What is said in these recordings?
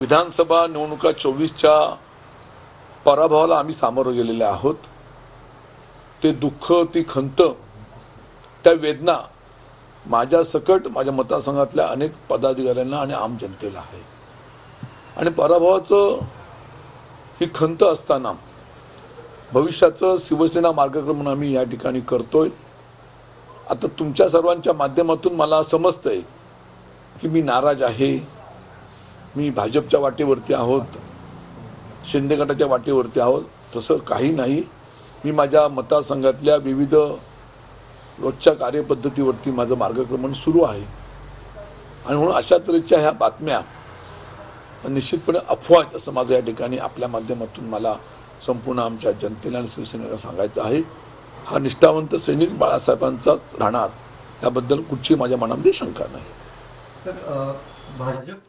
विधानसभा निवडणुका 24च्या पराभवाला आम्ही सामोरं गेलेले आहोत। ते दुःख, ती खंत, त्या वेदना माझ्या सकट माझ्या मतदारसंघातल्या अनेक पदाधिकाऱ्यांना आणि आम जनतेला आहे। आणि पराभवाचं ही खंत असताना भविष्याचं शिवसेना मार्गक्रमण आम्ही या ठिकाणी करतोय। आता तुमच्या सर्वांच्या माध्यमातून मला समजतंय की मी नाराज आहे, मी भाजपच्या वाटेवरती आहोत, शिंदे गटाच्या वाटेवरती आहोत। तसं काही नाही। मी माझ्या मतदारसंघातल्या विविध रोजच्या कार्यपद्धतीवरती माझं मार्गक्रमण सुरू आहे। आणि म्हणून अशा तऱ्हेच्या ह्या बातम्या निश्चितपणे अफवा आहेत असं माझं या ठिकाणी आपल्या माध्यमातून मला संपूर्ण आमच्या जनतेला आणि शिवसेनेला सांगायचं आहे। हा निष्ठावंत सैनिक बाळासाहेबांचाच राहणार याबद्दल कुठची माझ्या मनामध्ये शंका नाही। सर, भाजप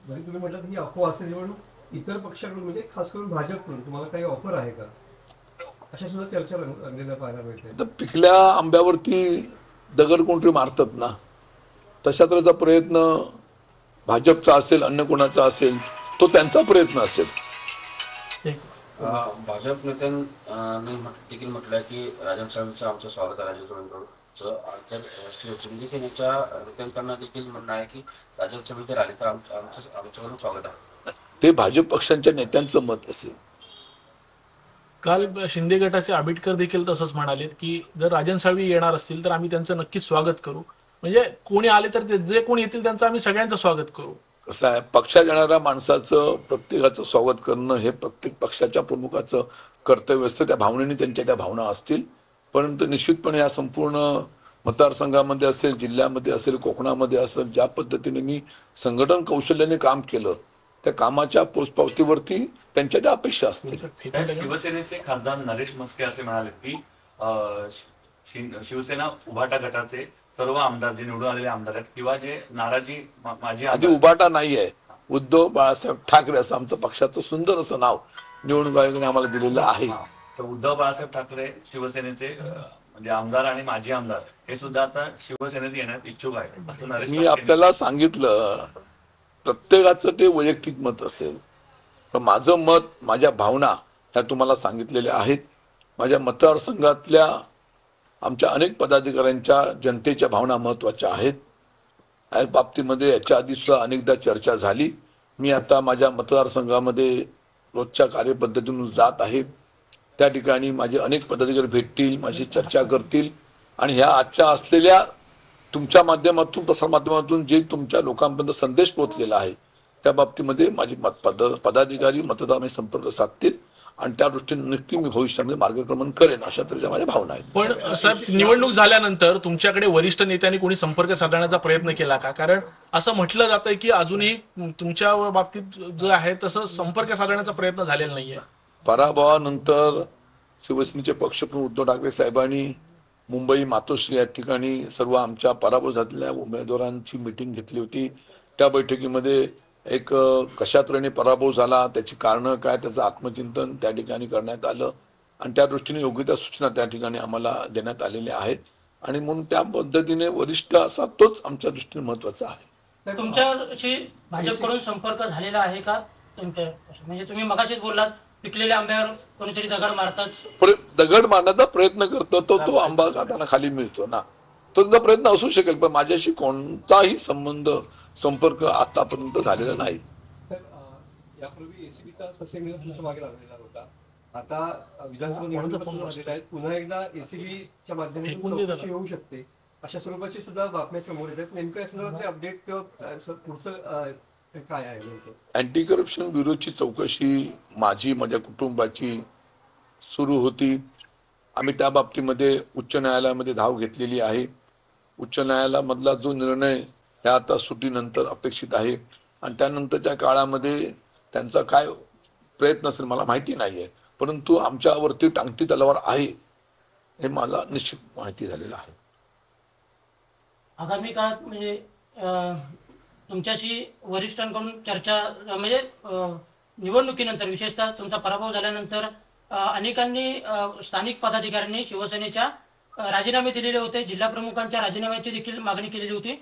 जरी तुम्ही म्हटलं की अफवा असेल, निवडणूक इतर पक्षाकडून म्हणजे खास करून भाजपकडून तुम्हाला काही ऑफर आहे का, अशा सुद्धा चर्चा रंगलेल्या पाहायला मिळते। तर पिकल्या आंब्यावरती दगड कोणतरी मारतात ना, तशा तऱ्हेचा प्रयत्न भाजपचा असेल, अन्य कोणाचा असेल, तो त्यांचा प्रयत्न असेल। भाजप नेत्यांनी देखील म्हटलंय की राजन साहेबांचं आमचं स्वागत आहे, राजन साहेबांचं। शिवसेनेच्या नेत्यांना देखील म्हणणं आहे की राजन साहेब जर आले तर आमच्याकडून स्वागत आहे। ते भाजप पक्षांच्या नेत्यांचं मत असेल। काल शिंदे गटाचे आबिटकर देखील तसंच म्हणालेत की जर राजन साळवी येणार असतील तर आम्ही त्यांचं नक्कीच स्वागत करू। म्हणजे कोणी आले तर जे कोणी येतील त्यांचं आम्ही सगळ्यांचं स्वागत करू। कसं आहे, पक्षात येणाऱ्या माणसाचं प्रत्येकाचं स्वागत करणं हे प्रत्येक पक्षाच्या प्रमुखाचं कर्तव्य असतं। त्या भावनेने त्यांच्या त्या भावना असतील, परंतु निश्चितपणे या संपूर्ण मतदारसंघामध्ये असेल, जिल्ह्यामध्ये असेल, कोकणामध्ये असेल, ज्या पद्धतीने मी संघटन कौशल्याने काम केलं त्या कामाच्या पोचपावतीवरती त्यांच्या त्या अपेक्षा असतील। शिवसेनेचे खासदार नरेश म्हस्के असे म्हणाले की शिवसेना उभाटा गटाचे सर्व आमदार जे निवडून आलेले आमदार आहेत किंवा जे नाराजी माझे आधी उभाटा नाही आहे, उद्धव बाळासाहेब ठाकरे असं आमचं पक्षाचं सुंदर असं नाव निवडणूक आयोगाने आम्हाला दिलेलं आहे। तर उद्धव बाळासाहेब ठाकरे शिवसेनेचे म्हणजे आमदार आणि माजी आमदार हे सुद्धा आता शिवसेनेत येण्यात इच्छुक आहेत असं नरेश मी आपल्याला सांगितलं, प्रत्येकाचं ते वैयक्तिक मत असेल, पण माझं मत, माझ्या भावना ह्या तुम्हाला सांगितलेल्या आहेत। माझ्या मतदारसंघातल्या आमच्या अनेक पदाधिकाऱ्यांच्या जनतेच्या भावना महत्त्वाच्या आहेत। या बाबतीमध्ये याच्या आधी सुद्धा अनेकदा चर्चा झाली। मी आता माझ्या मतदारसंघामध्ये रोजच्या कार्यपद्धतीतून जात आहे। त्या ठिकाणी माझे अनेक पदाधिकारी भेटतील, माझी चर्चा करतील आणि ह्या आजच्या असलेल्या तुमच्या माध्यमातून, प्रसार माध्यमातून जे तुमच्या लोकांपर्यंत संदेश पोहोचलेला आहे त्या बाबतीमध्ये माझी पदाधिकारी मतदारांशी संपर्क साधतील आणि त्या दृष्टीने नक्की मी भविष्यामध्ये मार्गक्रमण करेन अशा तऱ्हेच्या माझ्या भावना आहेत। पण साहेब, निवडणूक झाल्यानंतर तुमच्याकडे वरिष्ठ नेत्यांनी कोणी संपर्क साधण्याचा प्रयत्न केला का? कारण असं म्हटलं जातंय की अजूनही तुमच्या बाबतीत जे आहे तसं संपर्क साधण्याचा प्रयत्न झालेला नाहीये। पराभवानंतर शिवसेनेचे पक्षप्रमुख उद्धव ठाकरे साहेबांनी मुंबई मातोश्री या ठिकाणी सर्व आमच्या पराभव झालेल्या उमेदवारांची मीटिंग घेतली होती। त्या बैठकीमध्ये एक कशा तऱ्हेने पराभव झाला, त्याची कारणं काय, त्याचं आत्मचिंतन त्या ठिकाणी करण्यात आलं आणि त्या दृष्टीने योग्य त्या सूचना त्या ठिकाणी आम्हाला देण्यात आलेल्या आहेत। आणि म्हणून त्या पद्धतीने वरिष्ठ असा तोच आमच्या दृष्टीने महत्त्वाचा आहे। तुमच्याशी भाजपकडून संपर्क झालेला आहे का? म्हणजे तुम्ही मगाशीच बोललात पिकलेल्या आंब्यावर कोणीतरी दगड मारतात, दगड मारण्याचा प्रयत्न करतो तो आंबा खाताना खाली मिळतो ना, तो त्यांचा प्रयत्न असू शकेल, पण माझ्याशी कोणताही संपर्क आतापर्यंत झालेला नाही। यापूर्वी एसीबीचा ससेमिळ तुमच्या मागे लागलेला होता, आता विधानसभा निवडणुका झालेल्या आहेत, पुन्हा एकदा एसीबीच्या माध्यमातून चौकशी होऊ शकते अशा स्वरूपाची सुद्धा बातम्या समोर येतात। नेमकं या संदर्भातले अपडेट किंवा पुढचं काय आहे? अँटी करप्शन ब्युरोची चौकशी माझी, माझ्या कुटुंबाची सुरू होती। आम्ही त्या बाबतीमध्ये उच्च न्यायालयामध्ये धाव घेतलेली आहे। उच्च न्यायालयामधला जो निर्णय ह्या आता सुटीनंतर अपेक्षित आहे आणि त्यानंतरच्या काळामध्ये त्यांचा काय प्रयत्न असेल मला माहिती नाही आहे, परंतु आमच्यावरती टांगती तलवार आहे हे मला निश्चित माहिती झालेलं आहे। आगामी काळात म्हणजे तुमच्याशी वरिष्ठांकडून चर्चा, म्हणजे निवडणुकीनंतर विशेषतः तुमचा पराभव झाल्यानंतर अनेकांनी स्थानिक पदाधिकाऱ्यांनी शिवसेनेच्या राजीनामे दिलेले होते, जिल्हा प्रमुखांच्या राजीनाम्याची देखील मागणी केलेली होती।